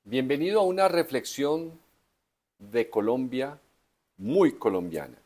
Bienvenido a una reflexión de Colombia muy colombiana.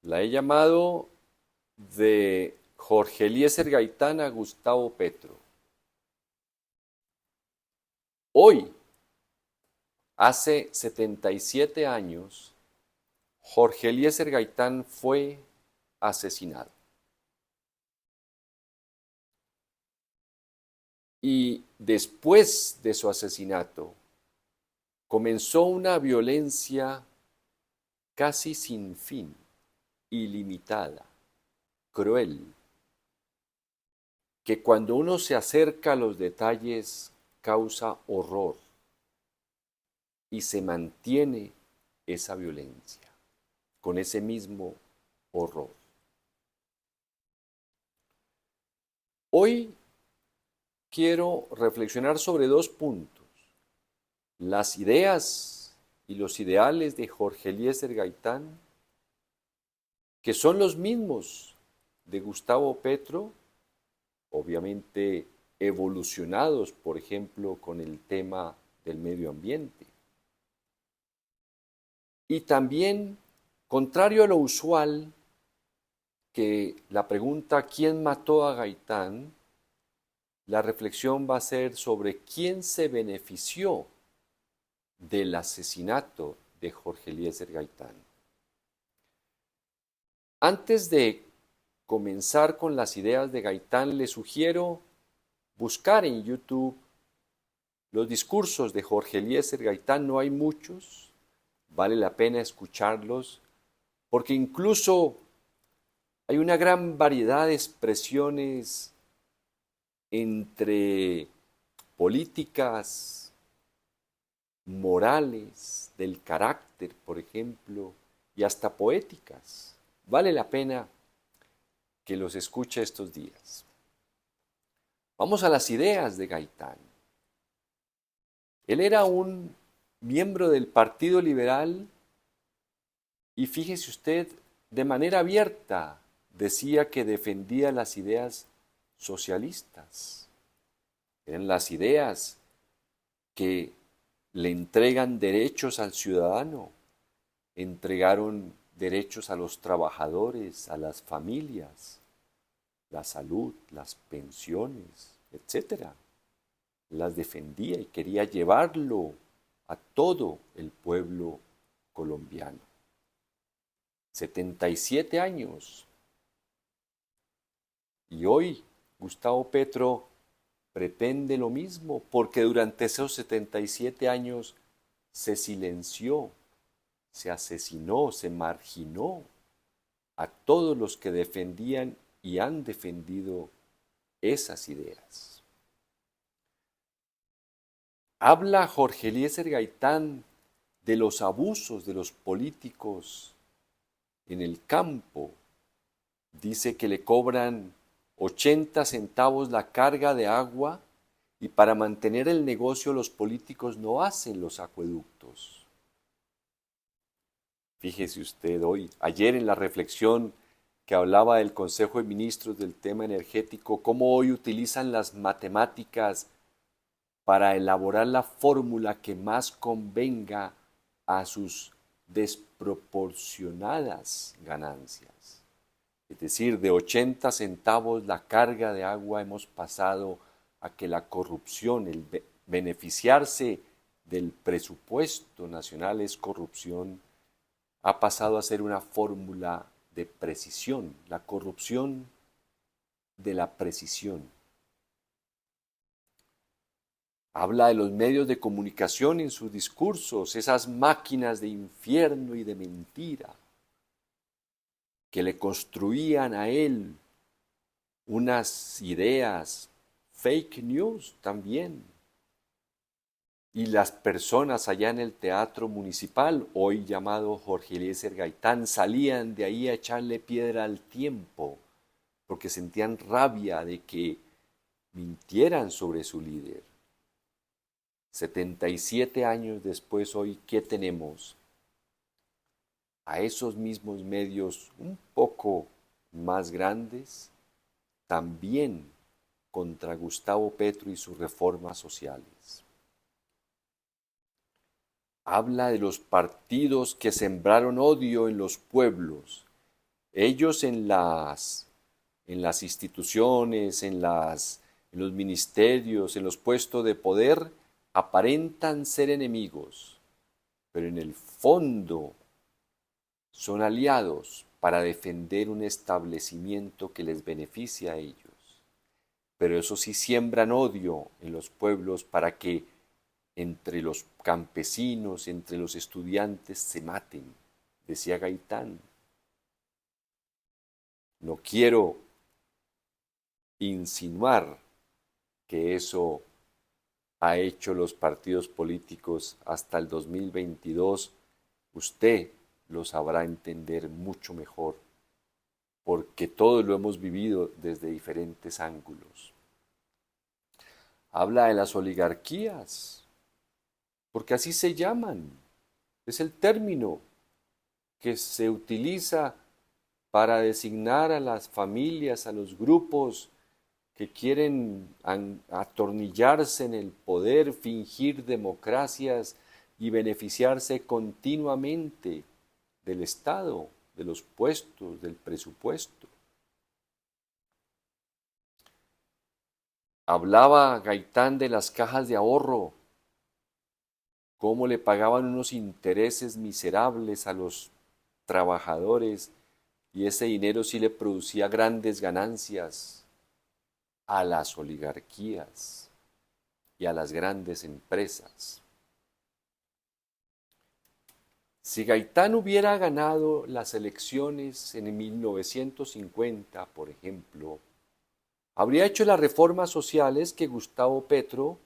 La he llamado de Jorge Eliezer Gaitán a Gustavo Petro. Hoy, hace 77 años, Jorge Eliezer Gaitán fue asesinado. Y después de su asesinato, comenzó una violencia casi sin fin, ilimitada, cruel, que cuando uno se acerca a los detalles causa horror y se mantiene esa violencia con ese mismo horror. Hoy quiero reflexionar sobre dos puntos: las ideas y los ideales de Jorge Eliezer Gaitán, que son los mismos de Gustavo Petro, obviamente evolucionados, por ejemplo, con el tema del medio ambiente. Y también, contrario a lo usual, que la pregunta ¿quién mató a Gaitán?, la reflexión va a ser sobre quién se benefició del asesinato de Jorge Eliezer Gaitán. Antes de comenzar con las ideas de Gaitán, le sugiero buscar en YouTube los discursos de Jorge Eliezer Gaitán. No hay muchos, vale la pena escucharlos, porque incluso hay una gran variedad de expresiones entre políticas, morales, del carácter, por ejemplo, y hasta poéticas. Vale la pena que los escuche estos días. Vamos a las ideas de Gaitán. Él era un miembro del Partido Liberal y fíjese usted, de manera abierta decía que defendía las ideas socialistas. Eran las ideas que le entregan derechos al ciudadano, entregaron derechos a los trabajadores, a las familias, la salud, las pensiones, etcétera. Las defendía y quería llevarlo a todo el pueblo colombiano. 77 años. Y hoy Gustavo Petro pretende lo mismo, porque durante esos 77 años se silenció, se asesinó, se marginó a todos los que defendían y han defendido esas ideas. Habla Jorge Eliezer Gaitán de los abusos de los políticos en el campo. Dice que le cobran 80 centavos la carga de agua y para mantener el negocio los políticos no hacen los acueductos. Fíjese usted ayer en la reflexión que hablaba del Consejo de Ministros del tema energético, cómo hoy utilizan las matemáticas para elaborar la fórmula que más convenga a sus desproporcionadas ganancias. Es decir, de 80 centavos la carga de agua hemos pasado a que la corrupción, el beneficiarse del presupuesto nacional es corrupción, ha pasado a ser una fórmula de precisión, la corrupción de la precisión. Habla de los medios de comunicación en sus discursos, esas máquinas de infierno y de mentira que le construían a él unas ideas, fake news también. Y las personas allá en el Teatro Municipal, hoy llamado Jorge Eliezer Gaitán, salían de ahí a echarle piedra al tiempo, porque sentían rabia de que mintieran sobre su líder. 77 años después, hoy, ¿qué tenemos? A esos mismos medios un poco más grandes, también contra Gustavo Petro y sus reformas sociales. habla de los partidos que sembraron odio en los pueblos. Ellos en las instituciones, en los ministerios, en los puestos de poder, aparentan ser enemigos, pero en el fondo son aliados para defender un establecimiento que les beneficia a ellos. Pero eso sí siembran odio en los pueblos para que entre los campesinos, entre los estudiantes se maten, decía Gaitán. No quiero insinuar que eso ha hecho los partidos políticos hasta el 2022. Usted lo sabrá entender mucho mejor, porque todos lo hemos vivido desde diferentes ángulos. Habla de las oligarquías, porque así se llaman. Es el término que se utiliza para designar a las familias, a los grupos que quieren atornillarse en el poder, fingir democracias y beneficiarse continuamente del Estado, de los puestos, del presupuesto. Hablaba Gaitán de las cajas de ahorro, cómo le pagaban unos intereses miserables a los trabajadores y ese dinero sí le producía grandes ganancias a las oligarquías y a las grandes empresas. Si Gaitán hubiera ganado las elecciones en 1950, por ejemplo, habría hecho las reformas sociales que Gustavo Petro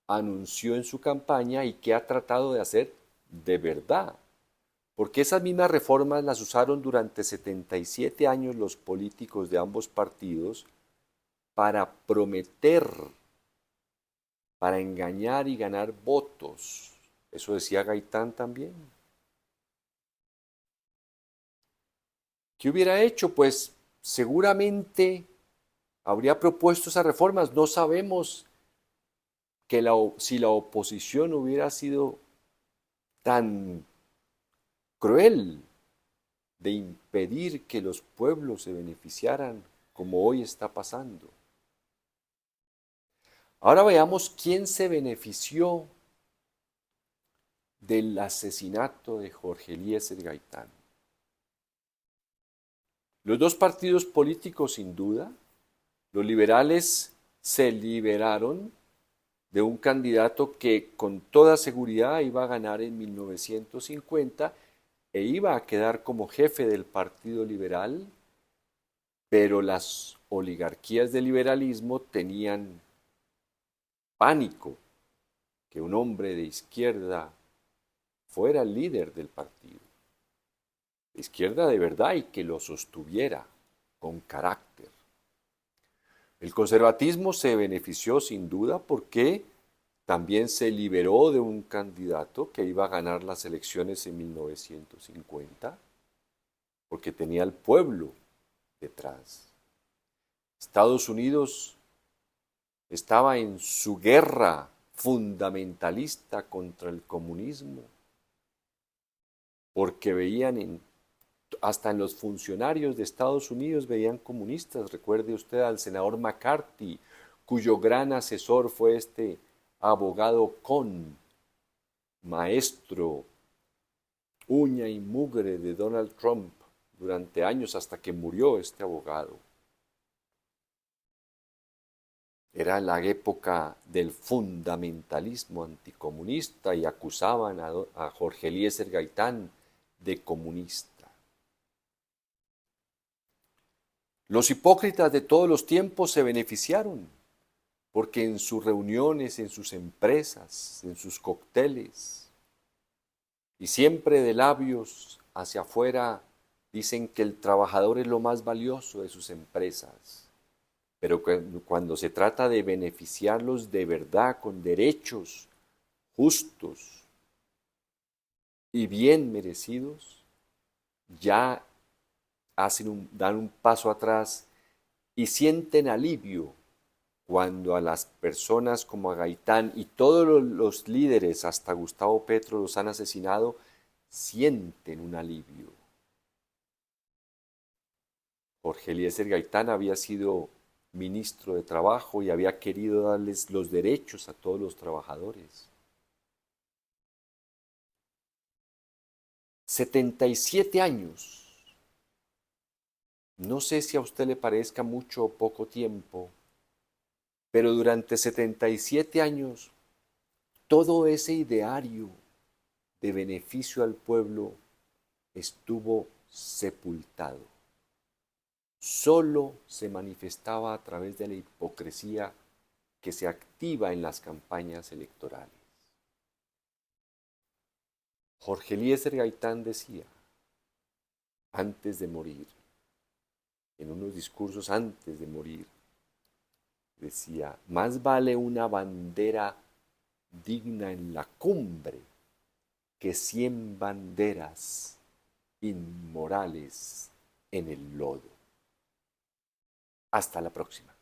anunció en su campaña y que ha tratado de hacer de verdad. Porque esas mismas reformas las usaron durante 77 años los políticos de ambos partidos para prometer, para engañar y ganar votos. Eso decía Gaitán también. ¿Qué hubiera hecho? Pues seguramente habría propuesto esas reformas. No sabemos que si la oposición hubiera sido tan cruel de impedir que los pueblos se beneficiaran como hoy está pasando. Ahora veamos quién se benefició del asesinato de Jorge Eliezer Gaitán. Los dos partidos políticos, sin duda, los liberales se liberaron de un candidato que con toda seguridad iba a ganar en 1950 e iba a quedar como jefe del Partido Liberal, pero las oligarquías del liberalismo tenían pánico que un hombre de izquierda fuera el líder del partido. De izquierda de verdad y que lo sostuviera con carácter. El conservatismo se benefició sin duda porque también se liberó de un candidato que iba a ganar las elecciones en 1950, porque tenía al pueblo detrás. Estados Unidos estaba en su guerra fundamentalista contra el comunismo, porque veían hasta en los funcionarios de Estados Unidos veían comunistas. Recuerde usted al senador McCarthy, cuyo gran asesor fue este abogado Cohn, maestro, uña y mugre de Donald Trump durante años hasta que murió este abogado. Era la época del fundamentalismo anticomunista y acusaban a Jorge Eliezer Gaitán de comunista. Los hipócritas de todos los tiempos se beneficiaron, porque en sus reuniones, en sus empresas, en sus cócteles, y siempre de labios hacia afuera, dicen que el trabajador es lo más valioso de sus empresas. Pero cuando se trata de beneficiarlos de verdad, con derechos justos y bien merecidos, ya dan un paso atrás y sienten alivio cuando a las personas como a Gaitán y todos los líderes, hasta Gustavo Petro, los han asesinado, sienten un alivio. Jorge Eliezer Gaitán había sido ministro de Trabajo y había querido darles los derechos a todos los trabajadores. 77 años. No sé si a usted le parezca mucho o poco tiempo, pero durante 77 años todo ese ideario de beneficio al pueblo estuvo sepultado. Solo se manifestaba a través de la hipocresía que se activa en las campañas electorales. Jorge Eliezer Gaitán decía, antes de morir, en unos discursos antes de morir, decía, más vale una bandera digna en la cumbre que 100 banderas inmorales en el lodo. Hasta la próxima.